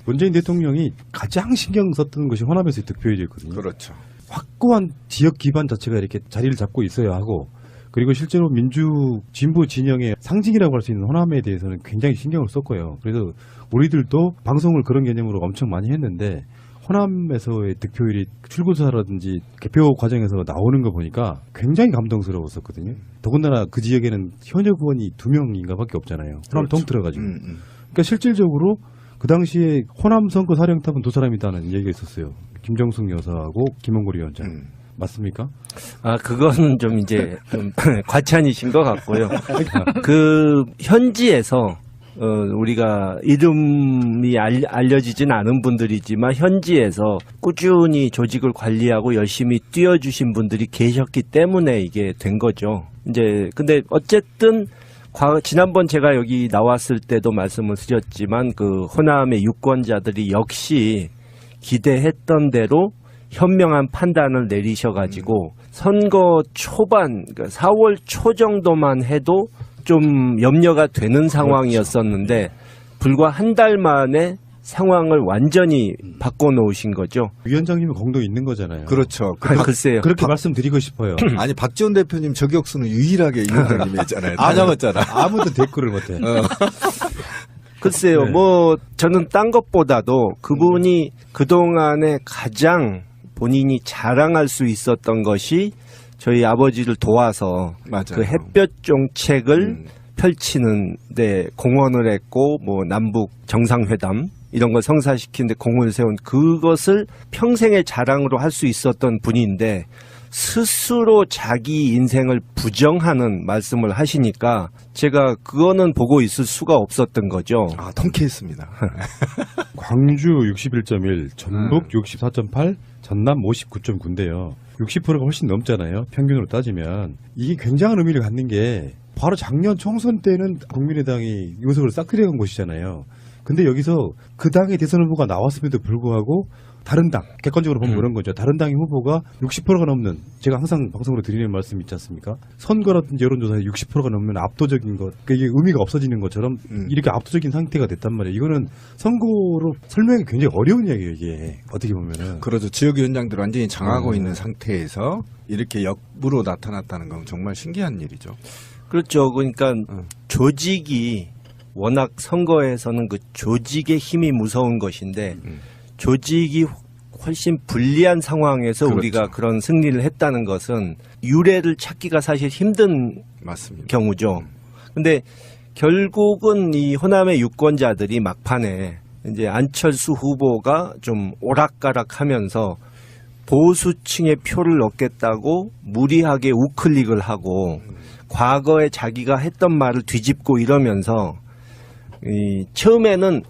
문재인 대통령이 가장 신경 썼던 것이 호남에서의 득표율이었거든요. 그렇죠. 확고한 지역 기반 자체가 이렇게 자리를 잡고 있어야 하고 그리고 실제로 진보 진영의 상징이라고 할 수 있는 호남에 대해서는 굉장히 신경을 썼고요. 그래서 우리들도 방송을 그런 개념으로 엄청 많이 했는데 호남에서의 득표율이 출구조사라든지 개표 과정에서 나오는 거 보니까 굉장히 감동스러웠었거든요. 더군다나 그 지역에는 현역 의원이 2명인가 밖에 없잖아요. 호남 그렇죠. 통틀어가지고. 그러니까 실질적으로 그 당시에 호남 선거 사령탑은 두 사람이다는 얘기가 있었어요. 김정숙 여사하고 김원걸 위원장. 맞습니까? 아, 그건 좀 이제 좀 과찬이신 것 같고요. 그 현지에서 우리가 이름이 알려지진 않은 분들이지만 현지에서 꾸준히 조직을 관리하고 열심히 뛰어주신 분들이 계셨기 때문에 이게 된 거죠. 이제 근데 어쨌든 지난번 제가 여기 나왔을 때도 말씀을 드렸지만 그 호남의 유권자들이 역시 기대했던 대로 현명한 판단을 내리셔가지고 선거 초반, 그러니까 4월 초 정도만 해도 좀 염려가 되는 상황이었었는데 불과 한 달 만에 상황을 완전히 바꿔놓으신 거죠. 위원장님은 공도 있는 거잖아요. 그렇죠. 글쎄요. 그렇게 말씀드리고 싶어요. 아니 박지원 대표님 저격수는 유일하게 이 위원장님이 했잖아요. 다 잡았잖아. 아무도 댓글을 못해. 글쎄요. 네. 뭐 저는 딴 것보다도 그분이 그동안에 가장 본인이 자랑할 수 있었던 것이 저희 아버지를 도와서 맞아요. 그 햇볕 정책을 펼치는데 공헌을 했고 뭐 남북 정상회담 이런 걸 성사시키는데 공헌을 세운 그것을 평생의 자랑으로 할 수 있었던 분인데 스스로 자기 인생을 부정하는 말씀을 하시니까 제가 그거는 보고 있을 수가 없었던 거죠. 아, 통쾌했습니다. 광주 61.1, 전북 64.8, 전남 59.9인데요. 60%가 훨씬 넘잖아요. 평균으로 따지면. 이게 굉장한 의미를 갖는 게 바로 작년 총선 때는 국민의당이 의석을 싹 들여간 곳이잖아요. 근데 여기서 그 당의 대선 후보가 나왔음에도 불구하고 다른 당, 객관적으로 보면 그런 거죠. 다른 당의 후보가 60%가 넘는, 제가 항상 방송으로 드리는 말씀 있지 않습니까? 선거라든지 여론조사에 60%가 넘으면 압도적인 것, 그게 의미가 없어지는 것처럼 이렇게 압도적인 상태가 됐단 말이에요. 이거는 선거로 설명이 굉장히 어려운 이야기예요, 이게. 어떻게 보면은. 그렇죠. 지역위원장들 완전히 장악하고 있는 상태에서 이렇게 역부로 나타났다는 건 정말 신기한 일이죠. 그렇죠. 그러니까 조직이 워낙 선거에서는 그 조직의 힘이 무서운 것인데 조직이 훨씬 불리한 상황에서 그렇죠. 우리가 그런 승리를 했다는 것은 유례를 찾기가 사실 힘든 맞습니다. 경우죠. 근데 결국은 이 호남의 유권자들이 막판에 이제 안철수 후보가 좀 오락가락하면서 보수층의 표를 얻겠다고 무리하게 우클릭을 하고 과거에 자기가 했던 말을 뒤집고 이러면서 처음에는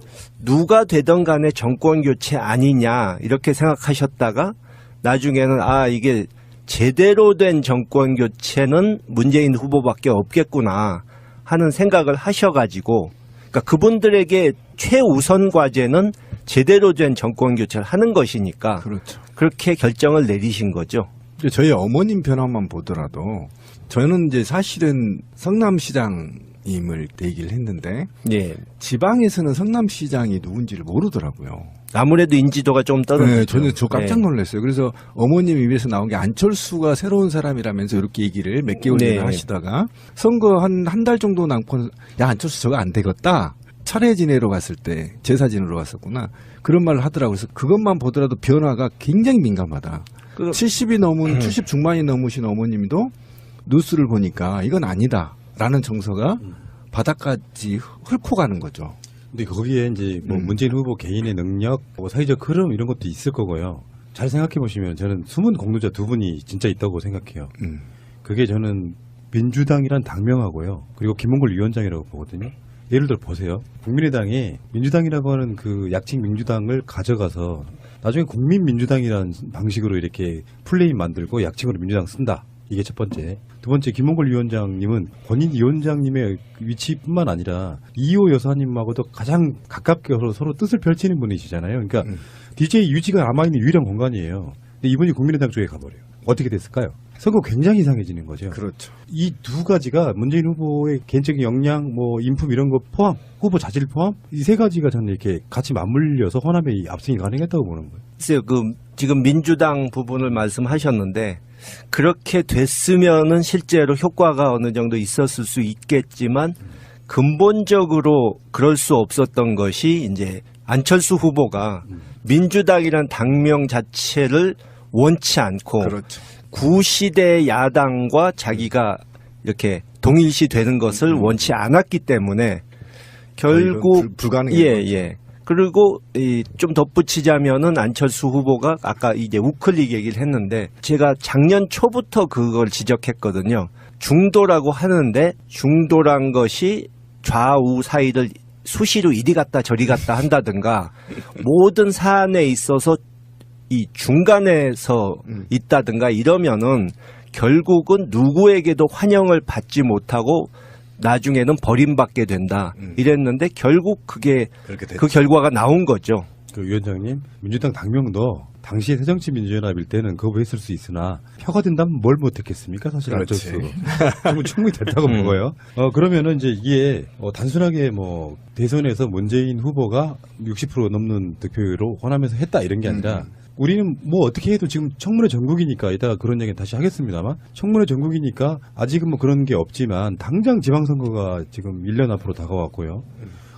누가 되던 간에 정권 교체 아니냐 이렇게 생각하셨다가 나중에는 이게 제대로 된 정권 교체는 문재인 후보밖에 없겠구나 하는 생각을 하셔가지고 그러니까 그분들에게 최우선 과제는 제대로 된 정권 교체를 하는 것이니까 그렇죠. 그렇게 결정을 내리신 거죠. 저희 어머님 변화만 보더라도 저는 이제 사실은 성남시장님을 대기를 했는데 예. 지방에서는 성남시장이 누군지를 모르더라고요. 아무래도 인지도가 좀 떨어지죠. 네, 저 깜짝 놀랐어요. 그래서 어머님 입에서 나온 게 안철수가 새로운 사람이라면서 이렇게 얘기를 몇 개월 전에 하시다가 선거 한 달 정도 남고 야 안철수 저거 안 되겠다. 차례 지내러 갔을 때 제사 지내러 갔었구나. 그런 말을 하더라고요. 그래서 그것만 보더라도 변화가 굉장히 민감하다. 70이 넘은 70 중반이 넘으신 어머님도 뉴스를 보니까 이건 아니다라는 정서가 바닥까지 훑고 가는 거죠. 근데 거기에 이제 뭐 문재인 후보 개인의 능력, 뭐 사회적 흐름 이런 것도 있을 거고요. 잘 생각해 보시면 저는 숨은 공로자 두 분이 진짜 있다고 생각해요. 그게 저는 민주당이란 당명하고요. 그리고 김홍걸 위원장이라고 보거든요. 예를 들어 보세요. 국민의당이 민주당이라고 하는 그 약칭 민주당을 가져가서 나중에 국민민주당이라는 방식으로 이렇게 플레이 만들고 약칭으로 민주당 쓴다. 이게 첫 번째. 두 번째, 김홍걸 위원장님은 본인 위원장님의 위치뿐만 아니라 이호 여사님하고도 가장 가깝게 서로 뜻을 펼치는 분이시잖아요. 그러니까 DJ 유지가 남아있는 유일한 공간이에요. 근데 이분이 국민의당 쪽에 가버려요. 어떻게 됐을까요? 선거 굉장히 이상해지는 거죠. 그렇죠. 이 두 가지가 문재인 후보의 개인적인 역량, 뭐 인품 이런 거 포함, 후보 자질 포함 이 세 가지가 저는 이렇게 같이 맞물려서 호남의 압승이 가능했다고 보는 거예요. 글쎄요, 지금 민주당 부분을 말씀하셨는데 그렇게 됐으면은 실제로 효과가 어느 정도 있었을 수 있겠지만 근본적으로 그럴 수 없었던 것이 이제 안철수 후보가 민주당이란 당명 자체를 원치 않고 그렇죠. 구시대 야당과 자기가 이렇게 동일시 되는 것을 원치 않았기 때문에 결국 불가능해요. 예. 그리고 좀 덧붙이자면은 안철수 후보가 아까 이제 우클릭 얘기를 했는데 제가 작년 초부터 그걸 지적했거든요. 중도라고 하는데 중도란 것이 좌우 사이를 수시로 이리 갔다 저리 갔다 한다든가 모든 사안에 있어서 이 중간에서 있다든가 이러면은 결국은 누구에게도 환영을 받지 못하고 나중에는 버림받게 된다 이랬는데 결국 그게 그렇게 됐죠. 그 결과가 나온 거죠. 그 위원장님, 민주당 당명도 당시에 새정치민주연합일 때는 거부했을 수 있으나 표가 된다면 뭘 못했겠습니까? 사실 그렇지. 안철수 충분히 됐다고 보고요. 그러면은 이제 이게 단순하게 뭐 대선에서 문재인 후보가 60% 넘는 득표율로 호남에서 했다 이런 게 아니라 우리는 뭐 어떻게 해도 지금 청문회 전국이니까 이따가 그런 얘기 다시 하겠습니다만 청문회 전국이니까 아직은 뭐 그런 게 없지만 당장 지방선거가 지금 1년 앞으로 다가왔고요.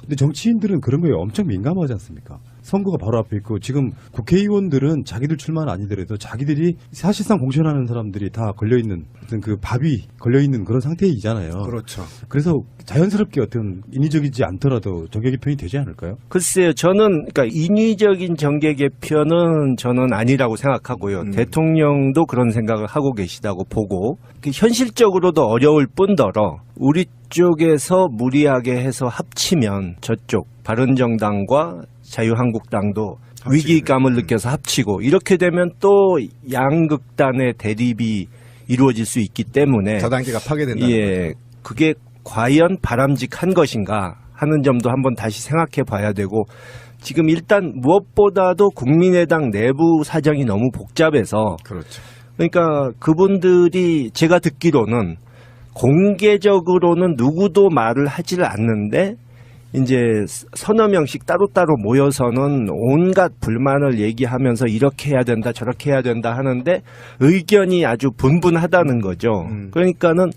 근데 정치인들은 그런 거에 엄청 민감하지 않습니까? 선거가 바로 앞에 있고 지금 국회의원들은 자기들 출마는 아니더라도 자기들이 사실상 공천하는 사람들이 다 걸려있는 어떤 그 밥이 걸려있는 그런 상태이잖아요. 그렇죠. 그래서 자연스럽게 어떤 인위적이지 않더라도 정계 개편이 되지 않을까요? 글쎄요, 저는 그러니까 인위적인 정계 개편은 저는 아니라고 생각하고요. 대통령도 그런 생각을 하고 계시다고 보고 현실적으로도 어려울 뿐더러 우리 쪽에서 무리하게 해서 합치면 저쪽 바른정당과 자유한국당도 위기감을 느껴서 합치고 이렇게 되면 또 양극단의 대립이 이루어질 수 있기 때문에 다단계가 파괴된다는 예, 그게 과연 바람직한 것인가 하는 점도 한번 다시 생각해 봐야 되고 지금 일단 무엇보다도 국민의당 내부 사정이 너무 복잡해서 그렇죠. 그러니까 그분들이 제가 듣기로는 공개적으로는 누구도 말을 하지를 않는데 이제 서너 명씩 따로따로 모여서는 온갖 불만을 얘기하면서 이렇게 해야 된다 저렇게 해야 된다 하는데 의견이 아주 분분하다는 거죠. 그러니까는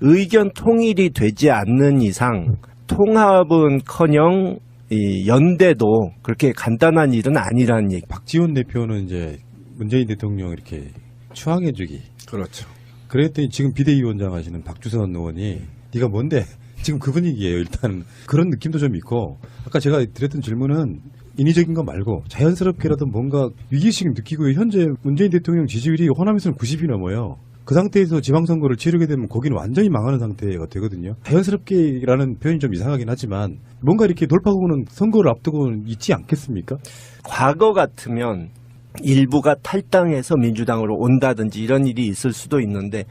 의견 통일이 되지 않는 이상 통합은커녕 이 연대도 그렇게 간단한 일은 아니라는 얘기. 박지원 대표는 이제 문재인 대통령 이렇게 추앙해주기. 그렇죠. 그랬더니 지금 비대위원장 하시는 박주선 의원이 네가 뭔데? 지금 그 분위기예요. 일단 그런 느낌도 좀 있고 아까 제가 드렸던 질문은 인위적인 거 말고 자연스럽게라도 뭔가 위기의식 느끼고 현재 문재인 대통령 지지율이 호남에서는 90이 넘어요. 그 상태에서 지방선거를 치르게 되면 거기는 완전히 망하는 상태가 되거든요. 자연스럽게라는 표현이 좀 이상하긴 하지만 뭔가 이렇게 돌파구는 선거를 앞두고는 있지 않겠습니까? 과거 같으면 일부가 탈당해서 민주당으로 온다든지 이런 일이 있을 수도 있는데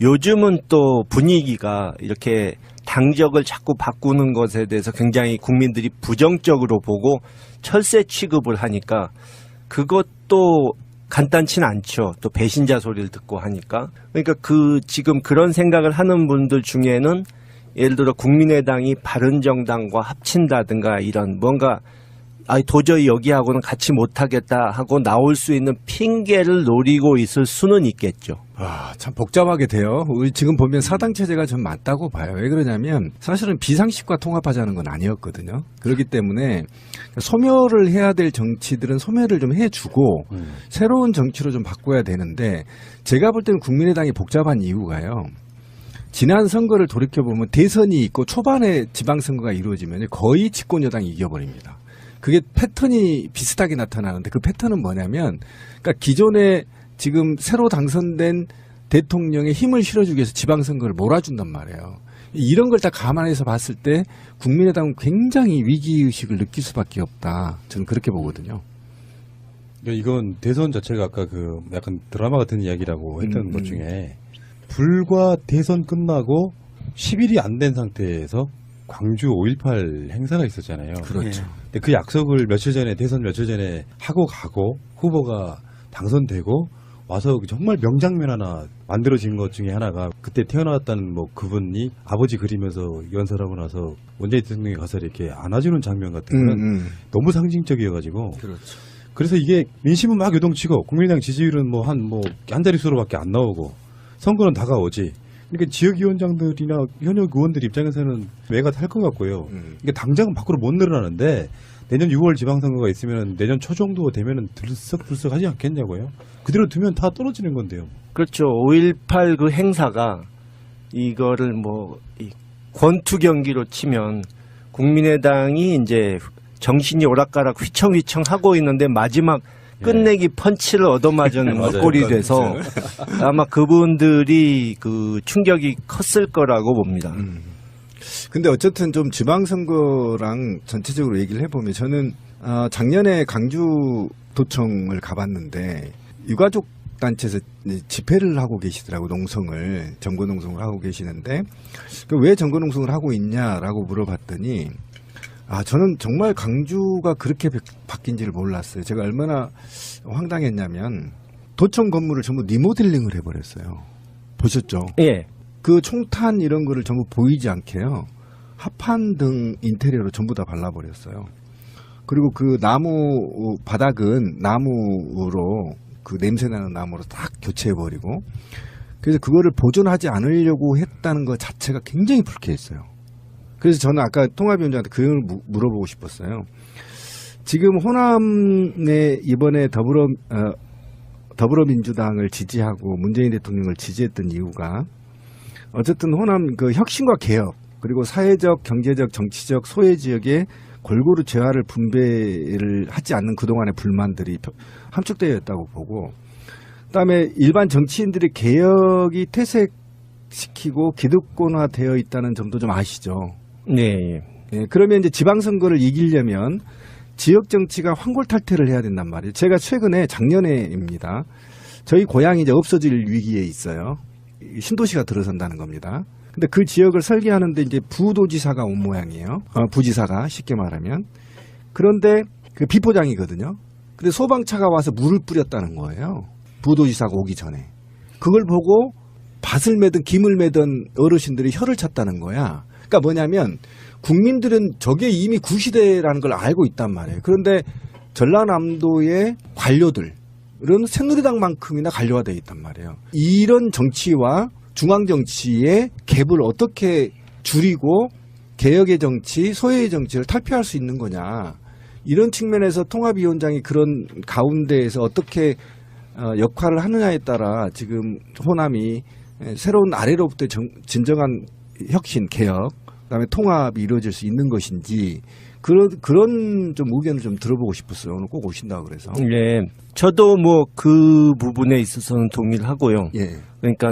요즘은 또 분위기가 이렇게 당적을 자꾸 바꾸는 것에 대해서 굉장히 국민들이 부정적으로 보고 철새 취급을 하니까 그것도 간단치는 않죠. 또 배신자 소리를 듣고 하니까. 그러니까 지금 그런 생각을 하는 분들 중에는 예를 들어 국민의당이 바른정당과 합친다든가 이런 뭔가 도저히 여기하고는 같이 못하겠다 하고 나올 수 있는 핑계를 노리고 있을 수는 있겠죠. 참 복잡하게 돼요. 우리 지금 보면 사당 체제가 좀 맞다고 봐요. 왜 그러냐면 사실은 비상식과 통합하자는 건 아니었거든요. 그렇기 때문에 소멸을 해야 될 정치들은 소멸을 좀 해주고 새로운 정치로 좀 바꿔야 되는데 제가 볼 때는 국민의당이 복잡한 이유가요. 지난 선거를 돌이켜보면 대선이 있고 초반에 지방선거가 이루어지면 거의 집권 여당이 이겨버립니다. 그게 패턴이 비슷하게 나타나는데 그 패턴은 뭐냐면 그러니까 기존에 지금 새로 당선된 대통령의 힘을 실어주기 위해서 지방선거를 몰아준단 말이에요. 이런 걸 다 감안해서 봤을 때 국민의당은 굉장히 위기의식을 느낄 수밖에 없다. 저는 그렇게 보거든요. 이건 대선 자체가 아까 그 약간 드라마 같은 이야기라고 했던 것 중에 불과 대선 끝나고 10일이 안 된 상태에서 광주 5.18 행사가 있었잖아요. 그렇죠. 근데 그 약속을 대선 며칠 전에 하고 가고 후보가 당선되고 와서 정말 명장면 하나 만들어진 것 중에 하나가 그때 태어났다는 뭐 그분이 아버지 그리면서 연설하고 나서 원장님 대통령이 가서 이렇게 안아주는 장면 같은 거는 너무 상징적이어가지고 그렇죠. 그래서 이게 민심은 막 요동치고 국민의당 지지율은 뭐 한 자릿수로밖에 안 나오고 선거는 다가오지. 그러니까 지역위원장들이나 현역 의원들 입장에서는 매가 탈 것 같고요. 이게 당장은 밖으로 못 늘어나는데 내년 6월 지방선거가 있으면 내년 초 정도 되면은 들썩들썩 하지 않겠냐고요. 그대로 두면 다 떨어지는 건데요. 그렇죠. 5.18 그 행사가 이거를 이 권투 경기로 치면 국민의당이 이제 정신이 오락가락 휘청휘청 하고 있는데 마지막 끝내기 펀치를 얻어맞은 맞아요. 꼴이 돼서 아마 그분들이 그 충격이 컸을 거라고 봅니다. 근데 어쨌든 좀 지방선거랑 전체적으로 얘기를 해보면 저는 작년에 강주도청을 가봤는데 유가족 단체에서 집회를 하고 계시더라고. 농성을 정거농성을 하고 계시는데 왜 정거농성을 하고 있냐라고 물어봤더니 저는 정말 강주가 그렇게 바뀐지를 몰랐어요. 제가 얼마나 황당했냐면 도청 건물을 전부 리모델링을 해버렸어요. 보셨죠? 예. 그 총탄 이런 거를 전부 보이지 않게요. 합판 등 인테리어로 전부 다 발라버렸어요. 그리고 그 나무 바닥은 나무로 그 냄새나는 나무로 딱 교체해버리고 그래서 그거를 보존하지 않으려고 했다는 것 자체가 굉장히 불쾌했어요. 그래서 저는 아까 통합위원장한테 그 점을 물어보고 싶었어요. 지금 호남에 이번에 더불어민주당을 지지하고 문재인 대통령을 지지했던 이유가 어쨌든 호남 그 혁신과 개혁 그리고 사회적, 경제적, 정치적 소외 지역에 골고루 재화를 분배를 하지 않는 그동안의 불만들이 함축되어 있다고 보고 그다음에 일반 정치인들의 개혁이 퇴색시키고 기득권화되어 있다는 점도 좀 아시죠? 네. 예, 그러면 이제 지방선거를 이기려면 지역 정치가 환골탈태를 해야 된단 말이에요. 제가 최근에 작년에입니다. 저희 고향이 이제 없어질 위기에 있어요. 신도시가 들어선다는 겁니다. 근데 그 지역을 설계하는데 이제 부도지사가 온 모양이에요. 부지사가 쉽게 말하면. 그런데 그 비포장이거든요. 근데 소방차가 와서 물을 뿌렸다는 거예요. 부도지사가 오기 전에. 그걸 보고 밭을 매든 김을 매든 어르신들이 혀를 찼다는 거야. 그러니까 뭐냐면 국민들은 저게 이미 구시대라는 걸 알고 있단 말이에요. 그런데 전라남도의 관료들은 새누리당만큼이나 관료화되어 있단 말이에요. 이런 정치와 중앙정치의 갭을 어떻게 줄이고 개혁의 정치, 소외의 정치를 탈피할 수 있는 거냐. 이런 측면에서 통합위원장이 그런 가운데에서 어떻게 역할을 하느냐에 따라 지금 호남이 새로운 아래로부터 진정한 혁신, 개혁, 그다음에 통합이 이루어질 수 있는 것인지 그런 좀 의견을 좀 들어보고 싶었어요. 오늘 꼭 오신다고 그래서. 예. 저도 그 부분에 있어서는 동의를 하고요. 예. 그러니까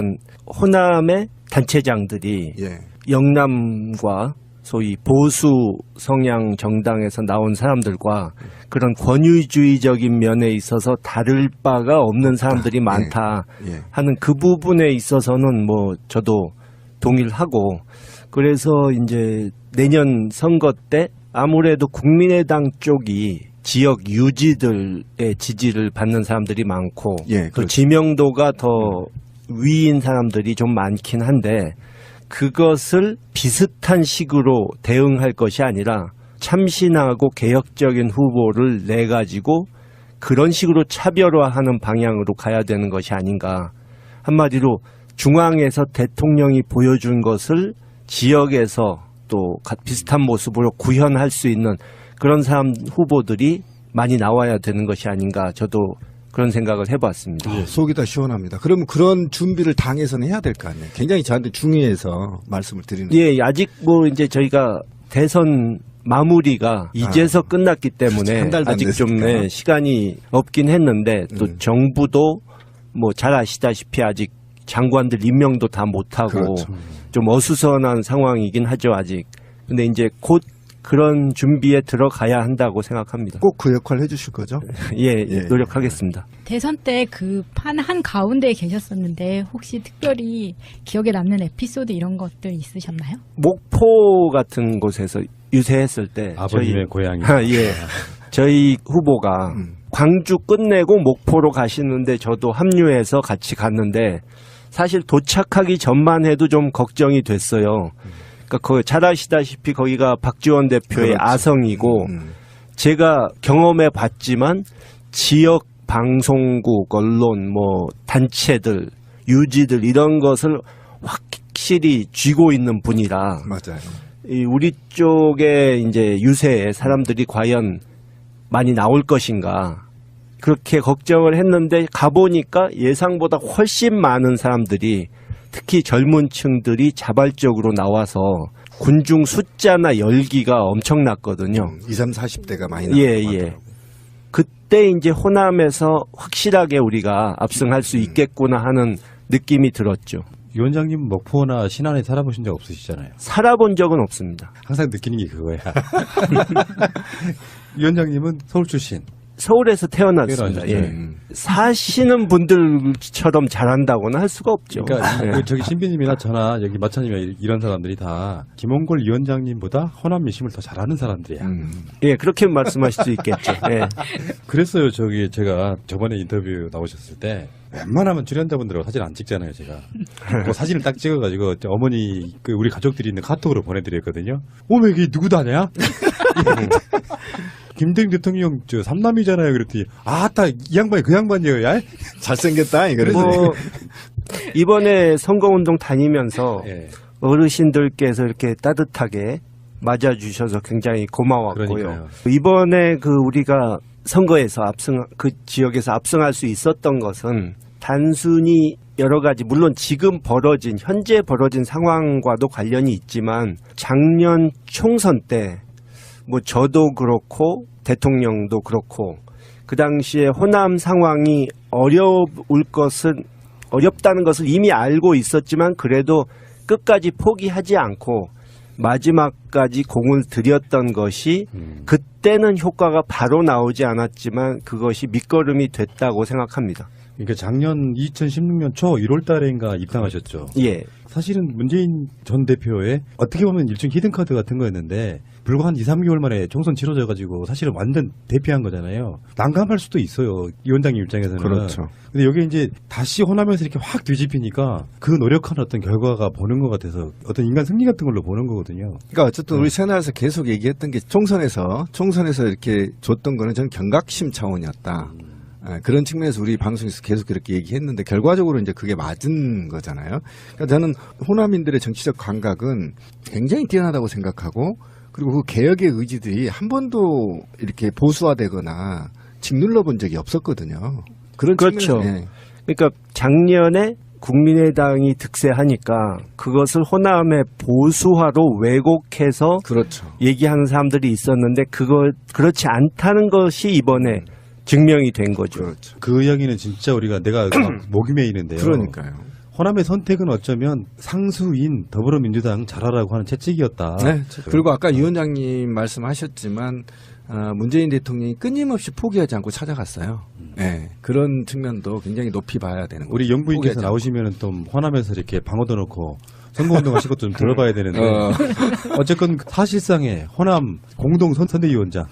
호남의 단체장들이 예. 영남과 소위 보수 성향 정당에서 나온 사람들과 그런 권위주의적인 면에 있어서 다를 바가 없는 사람들이 많다 예. 하는 그 부분에 있어서는 저도 동의를 하고 그래서 이제 내년 선거 때 아무래도 국민의당 쪽이 지역 유지들의 지지를 받는 사람들이 많고 예, 또 그렇죠. 지명도가 더 위인 사람들이 좀 많긴 한데 그것을 비슷한 식으로 대응할 것이 아니라 참신하고 개혁적인 후보를 내가지고 그런 식으로 차별화하는 방향으로 가야 되는 것이 아닌가. 한마디로 중앙에서 대통령이 보여준 것을 지역에서 또 비슷한 모습으로 구현할 수 있는 그런 사람 후보들이 많이 나와야 되는 것이 아닌가. 저도 그런 생각을 해봤습니다. 속이 다 시원합니다. 그러면 그런 준비를 당에서는 해야 될 거 아니에요. 굉장히 저한테 중요해서 말씀을 드리는 거예요. 예, 아직 이제 저희가 대선 마무리가 이제서 끝났기 때문에 한 달도 안 아직 좀 됐으니까. 시간이 없긴 했는데 또 정부도 잘 아시다시피 아직 장관들 임명도 다 못하고 그렇죠. 좀 어수선한 상황이긴 하죠, 아직. 근데 이제 곧 그런 준비에 들어가야 한다고 생각합니다. 꼭 그 역할 해주실 거죠? 예, 예. 노력하겠습니다. 대선 때 그 판 한 가운데에 계셨었는데 혹시 특별히 기억에 남는 에피소드 이런 것들 있으셨나요? 목포 같은 곳에서 유세했을 때 아버님의 고향이. 예. 저희 후보가 광주 끝내고 목포로 가시는데 저도 합류해서 같이 갔는데 사실 도착하기 전만 해도 좀 걱정이 됐어요. 그러니까 잘 아시다시피 거기가 박지원 대표의 그렇죠. 아성이고 제가 경험해 봤지만 지역 방송국, 언론, 단체들, 유지들 이런 것을 확실히 쥐고 있는 분이라 맞아요. 우리 쪽에 이제 유세에 사람들이 과연 많이 나올 것인가 그렇게 걱정을 했는데 가보니까 예상보다 훨씬 많은 사람들이 특히 젊은 층들이 자발적으로 나와서 군중 숫자나 열기가 엄청났거든요. 20, 30대가 많이 예, 나왔다고 예. 하더라고요. 그때 이제 호남에서 확실하게 우리가 압승할 수 있겠구나 하는 느낌이 들었죠. 위원장님 목포나 신안에 살아보신 적 없으시잖아요. 살아본 적은 없습니다. 항상 느끼는 게 그거야. 위원장님은 서울 출신. 서울에서 태어났습니다. 태어나셨죠. 예. 사시는 분들처럼 잘한다고는 할 수가 없죠. 그러니까 예. 저기 신비님이나 저나 여기 마차님이나 이런 사람들이 다 김홍걸 위원장님보다 호남 민심을 더 잘하는 사람들이야. 예, 그렇게 말씀하실 수 있겠죠. 예. 그랬어요. 저기 제가 저번에 인터뷰 나오셨을 때 웬만하면 출연자분들하고 사진 안 찍잖아요. 제가 그 사진을 딱 찍어가지고 어머니 우리 가족들이 있는 카톡으로 보내드렸거든요. 어머 이게 누구다냐? 김대중 대통령 저 삼남이잖아요. 그랬더니 아따 이 양반이 그 양반이에요. 야? 잘생겼다 이거지. 이번에 선거운동 다니면서 예. 어르신들께서 이렇게 따뜻하게 맞아주셔서 굉장히 고마웠고요. 그러니까요. 이번에 우리가 선거에서 그 지역에서 압승할 수 있었던 것은 단순히 여러 가지 물론 지금 현재 벌어진 상황과도 관련이 있지만 작년 총선 때 저도 그렇고 대통령도 그렇고 그 당시에 호남 상황이 어렵다는 것을 이미 알고 있었지만 그래도 끝까지 포기하지 않고 마지막까지 공을 들였던 것이 그때는 효과가 바로 나오지 않았지만 그것이 밑거름이 됐다고 생각합니다. 그러니까 작년 2016년 초 1월 달인가 입당하셨죠. 예. 사실은 문재인 전 대표의 어떻게 보면 일종의 히든카드 같은 거였는데 불과 한 2, 3개월 만에 총선 치러져가지고 사실은 완전 대피한 거잖아요. 난감할 수도 있어요. 위원장님 입장에서는. 그렇죠. 근데 여기 이제 다시 호남에서 이렇게 확 뒤집히니까 그 노력한 어떤 결과가 보는 것 같아서 어떤 인간 승리 같은 걸로 보는 거거든요. 그러니까 어쨌든 우리 새날에서 계속 얘기했던 게 총선에서 이렇게 줬던 거는 저는 경각심 차원이었다. 그런 측면에서 우리 방송에서 계속 그렇게 얘기했는데 결과적으로 이제 그게 맞은 거잖아요. 그러니까 저는 호남인들의 정치적 감각은 굉장히 뛰어나다고 생각하고 그리고 그 개혁의 의지들이 한 번도 이렇게 보수화되거나 짓눌러 본 적이 없었거든요. 그렇죠. 측면에서, 예. 그러니까 작년에 국민의당이 득세하니까 그것을 호남의 보수화로 왜곡해서 그렇죠. 얘기하는 사람들이 있었는데 그렇지 않다는 것이 이번에 증명이 된 거죠. 그렇죠. 그 이야기는 진짜 내가 목이 메이는데요. 그러니까요. 호남의 선택은 어쩌면 상수인 더불어민주당 잘하라고 하는 채찍이었다. 네. 그리고 아까 유 원장님 말씀하셨지만 문재인 대통령이 끊임없이 포기하지 않고 찾아갔어요. 네. 그런 측면도 굉장히 높이 봐야 되는 거죠. 우리 영부인께서 포기하지 나오시면은 또 호남에서 이렇게 방어도 넣고 선거운동 하실 것도 좀 들어봐야 되는데 어쨌건 사실상의 호남 공동 선대위원장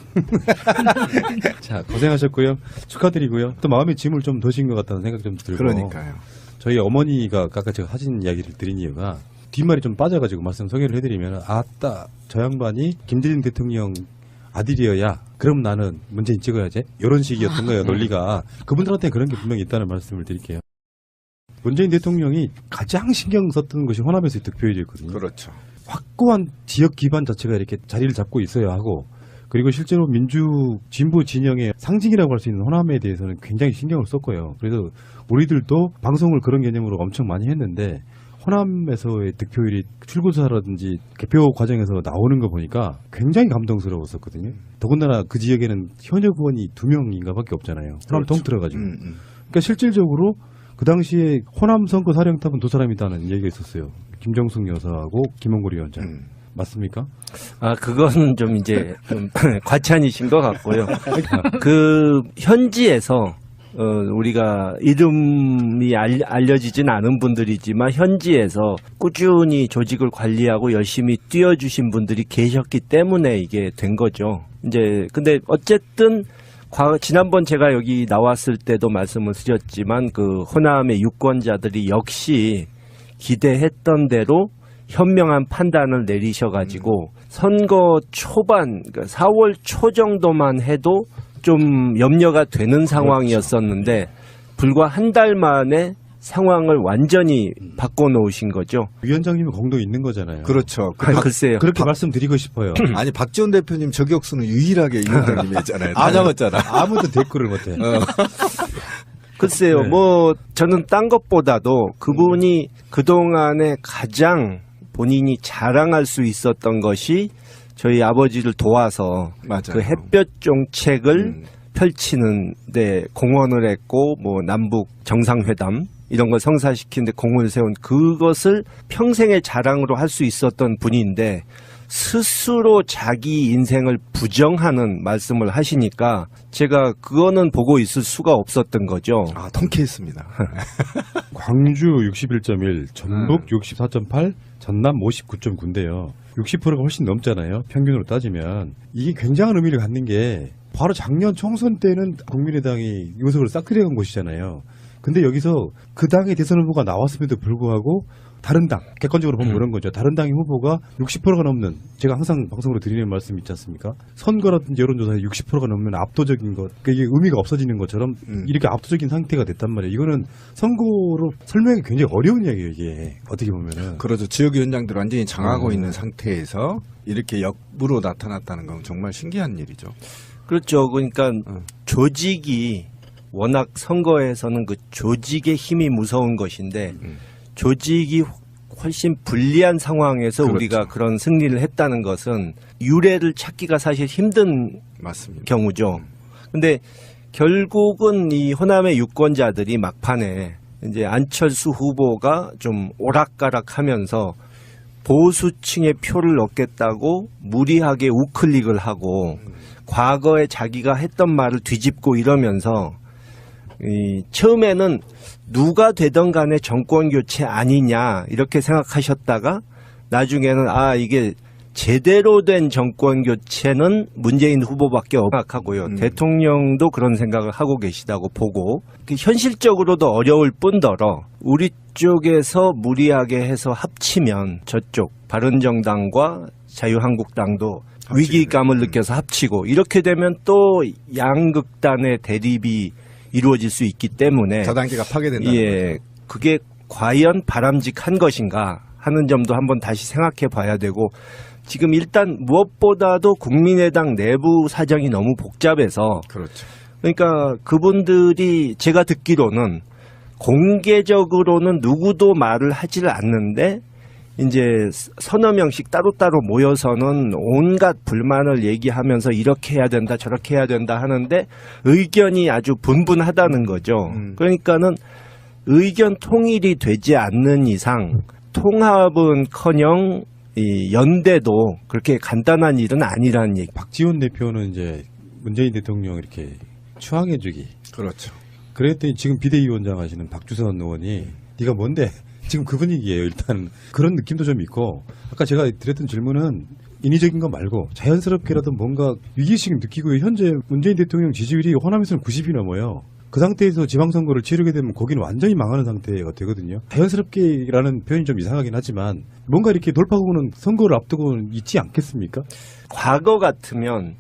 자 고생하셨고요. 축하드리고요. 또 마음의 짐을 좀 더신 것 같다는 생각 좀 들고 그러니까요. 저희 어머니가 아까 제가 사진 이야기를 드린 이유가 뒷말이 좀 빠져가지고 말씀 소개를 해드리면 아따 저 양반이 김대중 대통령 아들이어야 그럼 나는 문재인 찍어야지 이런 식이었던 거예요. 논리가. 그분들한테 그런 게 분명히 있다는 말씀을 드릴게요. 문재인 대통령이 가장 신경 썼던 것이 호남에서의 득표율이었거든요. 그렇죠. 확고한 지역 기반 자체가 이렇게 자리를 잡고 있어야 하고 그리고 실제로 진보 진영의 상징이라고 할 수 있는 호남에 대해서는 굉장히 신경을 썼고요. 그래서 우리들도 방송을 그런 개념으로 엄청 많이 했는데 호남에서의 득표율이 출구조사라든지 개표 과정에서 나오는 거 보니까 굉장히 감동스러웠었거든요. 더군다나 그 지역에는 현역 의원이 2명인가 밖에 없잖아요. 호남 그렇죠. 통틀어가지고. 그러니까 실질적으로 그 당시에 호남 선거 사령탑은 두 사람이다는 얘기가 있었어요. 김정숙 여사하고 김홍걸 위원장. 맞습니까? 그건 좀 이제 좀 과찬이신 것 같고요. 그 현지에서 우리가 이름이 알려지진 않은 분들이지만 현지에서 꾸준히 조직을 관리하고 열심히 뛰어주신 분들이 계셨기 때문에 이게 된 거죠. 이제 근데 어쨌든 지난번 제가 여기 나왔을 때도 말씀을 드렸지만 그 호남의 유권자들이 역시 기대했던 대로 현명한 판단을 내리셔가지고 선거 초반, 그러니까 4월 초 정도만 해도 좀 염려가 되는 상황이었었는데 불과 한 달 만에 상황을 완전히 바꿔놓으신 거죠. 위원장님은 공도 있는 거잖아요. 그렇죠. 글쎄요. 그렇게 말씀드리고 싶어요. 아니 박지원 대표님 저격수는 유일하게 위원장님이었잖아요. 다 잡았잖아. 아무도 댓글을 못해. 글쎄요, 네. 뭐, 저는 딴 것보다도 그분이 그동안에 가장 본인이 자랑할 수 있었던 것이 저희 아버지를 도와서 맞아요. 그 햇볕 정책을 펼치는데 공헌을 했고, 뭐, 남북 정상회담 이런 걸 성사시키는데 공을 세운 그것을 평생의 자랑으로 할 수 있었던 분인데 스스로 자기 인생을 부정하는 말씀을 하시니까 제가 그거는 보고 있을 수가 없었던 거죠. 아, 통쾌했습니다. 광주 61.1, 전북 64.8, 전남 59.9인데요. 60%가 훨씬 넘잖아요. 평균으로 따지면. 이게 굉장한 의미를 갖는 게 바로 작년 총선 때는 국민의당이 의석을 싹트려간 곳이잖아요. 근데 여기서 그 당의 대선 후보가 나왔음에도 불구하고 다른 당, 객관적으로 보면 그런 거죠. 다른 당의 후보가 60%가 넘는, 제가 항상 방송으로 드리는 말씀 있지 않습니까? 선거라든지 여론조사에 60%가 넘는 압도적인 것, 그게 의미가 없어지는 것처럼 이렇게 압도적인 상태가 됐단 말이에요. 이거는 선거로 설명이 굉장히 어려운 이야기예요, 이게. 어떻게 보면은. 그렇죠. 지역위원장들 완전히 장악하고 있는 상태에서 이렇게 역부로 나타났다는 건 정말 신기한 일이죠. 그렇죠. 그러니까 조직이 워낙 선거에서는 그 조직의 힘이 무서운 것인데 조직이 훨씬 불리한 상황에서 그렇죠. 우리가 그런 승리를 했다는 것은 유례를 찾기가 사실 힘든 맞습니다. 경우죠. 근데 결국은 이 호남의 유권자들이 막판에 이제 안철수 후보가 좀 오락가락하면서 보수층의 표를 얻겠다고 무리하게 우클릭을 하고 과거에 자기가 했던 말을 뒤집고 이러면서 처음에는 누가 되던 간에 정권 교체 아니냐 이렇게 생각하셨다가 나중에는 이게 제대로 된 정권 교체는 문재인 후보밖에 없다고 생각하고요. 대통령도 그런 생각을 하고 계시다고 보고 현실적으로도 어려울 뿐더러 우리 쪽에서 무리하게 해서 합치면 저쪽 바른정당과 자유한국당도 위기감을 느껴서 합치고 이렇게 되면 또 양극단의 대립이 이루어질 수 있기 때문에 다단계가 파괴된다는 거죠. 그게 과연 바람직한 것인가 하는 점도 한번 다시 생각해 봐야 되고 지금 일단 무엇보다도 국민의당 내부 사정이 너무 복잡해서 그렇죠. 그러니까 그분들이 제가 듣기로는 공개적으로는 누구도 말을 하지를 않는데 이제 서너 명씩 따로따로 모여서는 온갖 불만을 얘기하면서 이렇게 해야 된다 저렇게 해야 된다 하는데 의견이 아주 분분하다는 거죠. 그러니까는 의견 통일이 되지 않는 이상 통합은커녕 이 연대도 그렇게 간단한 일은 아니라는 얘기. 박지원 대표는 이제 문재인 대통령 이렇게 추앙해주기. 그렇죠. 그랬더니 지금 비대위원장 하시는 박주선 의원이 네가 뭔데? 지금 그 분위기예요. 일단 그런 느낌도 좀 있고 아까 제가 드렸던 질문은 인위적인 거 말고 자연스럽게라도 뭔가 위기의식을 느끼고 현재 문재인 대통령 지지율이 호남에서는 90이 넘어요. 그 상태에서 지방선거를 치르게 되면 거기는 완전히 망하는 상태가 되거든요. 자연스럽게라는 표현이 좀 이상하긴 하지만 뭔가 이렇게 돌파구는 선거를 앞두고는 있지 않겠습니까? 과거 같으면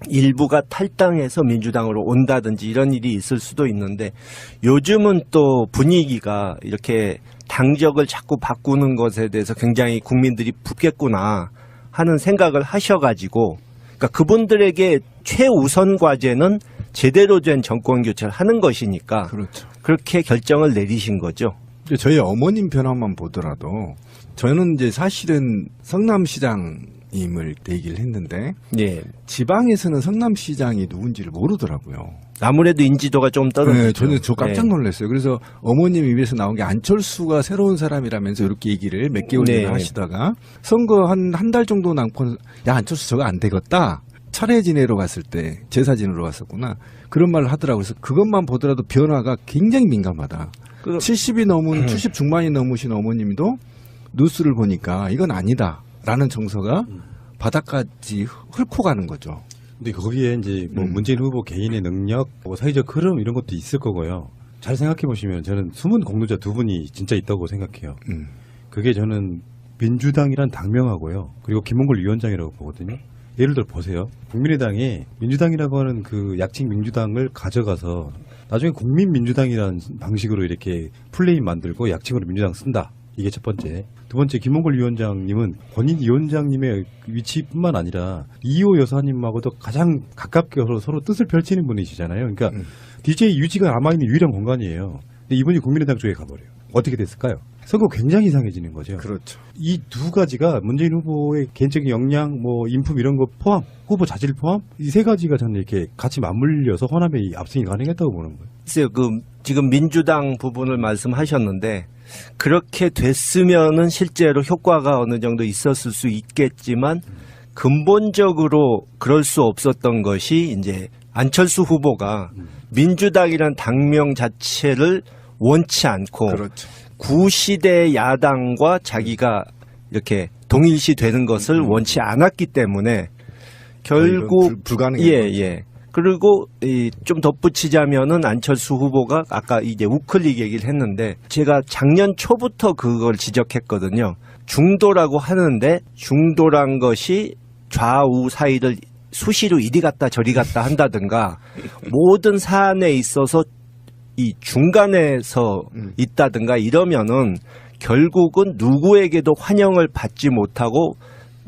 일부가 탈당해서 민주당으로 온다든지 이런 일이 있을 수도 있는데 요즘은 또 분위기가 이렇게 당적을 자꾸 바꾸는 것에 대해서 굉장히 국민들이 붙겠구나 하는 생각을 하셔가지고 그러니까 그분들에게 최우선 과제는 제대로 된 정권 교체를 하는 것이니까 그렇죠. 그렇게 결정을 내리신 거죠. 저희 어머님 변화만 보더라도 저는 이제 사실은 성남시장님을 얘기를 했는데 예. 지방에서는 성남시장이 누군지를 모르더라고요. 아무래도 인지도가 좀 떨어지죠. 네, 저는 저 깜짝 놀랐어요. 그래서 어머님 입에서 나온 게 안철수가 새로운 사람이라면서 이렇게 얘기를 몇 개월 전에 네. 하시다가 선거 한 달 정도 남고 야 안철수 저거 안 되겠다. 차례 지내러 갔을 때 제사 지내러 갔었구나. 그런 말을 하더라고요. 그래서 그것만 보더라도 변화가 굉장히 민감하다. 70이 넘은 70 중반이 넘으신 어머님도 뉴스를 보니까 이건 아니다라는 정서가 바닥까지 훑고 가는 거죠. 근데 거기에 이제 뭐 문재인 후보 개인의 능력, 뭐 사회적 흐름 이런 것도 있을 거고요. 잘 생각해 보시면 저는 숨은 공로자 두 분이 진짜 있다고 생각해요. 그게 저는 민주당이란 당명하고요. 그리고 김홍걸 위원장이라고 보거든요. 예를 들어 보세요. 국민의당이 민주당이라고 하는 그 약칭 민주당을 가져가서 나중에 국민민주당이라는 방식으로 이렇게 플레임 만들고 약칭으로 민주당 쓴다. 이게 첫 번째. 두 번째, 김홍걸 위원장님은 본인 위원장님의 위치뿐만 아니라 이호 여사님하고도 가장 가깝게 서로 뜻을 펼치는 분이시잖아요. 그러니까 DJ 유지가 남아있는 유일한 공간이에요. 근데 이분이 국민의당 쪽에 가버려요. 어떻게 됐을까요? 선거 굉장히 이상해지는 거죠. 그렇죠. 이 두 가지가 문재인 후보의 개인적인 역량, 뭐 인품 이런 거 포함, 후보 자질 포함 이 세 가지가 저는 이렇게 같이 맞물려서 호남의 압승이 가능했다고 보는 거예요. 글쎄요, 지금 민주당 부분을 말씀하셨는데 그렇게 됐으면은 실제로 효과가 어느 정도 있었을 수 있겠지만 근본적으로 그럴 수 없었던 것이 이제 안철수 후보가 민주당이란 당명 자체를 원치 않고 그렇죠. 구시대 야당과 자기가 이렇게 동일시 되는 것을 원치 않았기 때문에 결국 불가능한 예. 그리고 좀 덧붙이자면은 안철수 후보가 아까 이제 우클릭 얘기를 했는데 제가 작년 초부터 그걸 지적했거든요. 중도라고 하는데 중도란 것이 좌우 사이를 수시로 이리 갔다 저리 갔다 한다든가 모든 사안에 있어서 이 중간에서 있다든가 이러면은 결국은 누구에게도 환영을 받지 못하고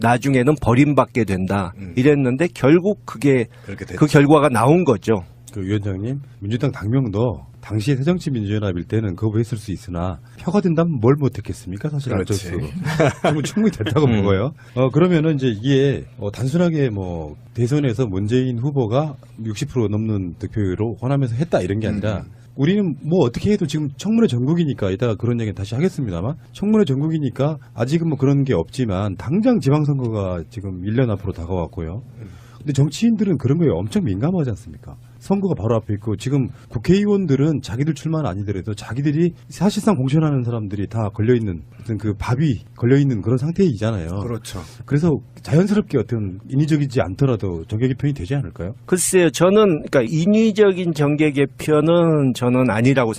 나중에는 버림받게 된다. 이랬는데 결국 그게 그렇게 됐죠. 그 결과가 나온 거죠. 그 위원장님, 민주당 당명도 당시에 새정치민주연합일 때는 거부했을 수 있으나 표가 된다면 뭘 못했겠습니까? 사실 그렇지. 안철수. 그러면 충분히 됐다고 보고요. 그러면은 이제 이게 단순하게 뭐 대선에서 문재인 후보가 60% 넘는 득표율로 호남에서 했다 이런 게 아니라 우리는 뭐 어떻게 해도 지금 청문회 전국이니까 이따가 그런 얘기는 다시 하겠습니다만 청문회 전국이니까 아직은 뭐 그런 게 없지만 당장 지방선거가 지금 1년 앞으로 다가왔고요. 근데 정치인들은 그런 거에 엄청 민감하지 않습니까? 선거가 바로 앞에 있고 지금 국회의원들은 자기들 출마는 아니더라도 자기들이 사실상 공천하는 사람들이 다 걸려있는 어떤 그 밥이 걸려있는 그런 상태이잖아요. 그렇죠. 그래서 자연스럽게 어떤 인위적이지 않더라도 정계 개편이 되지 않을까요? 글쎄요, 저는 그러니까 인위적인 정계 개편은 저는 아니라고 생각합니다.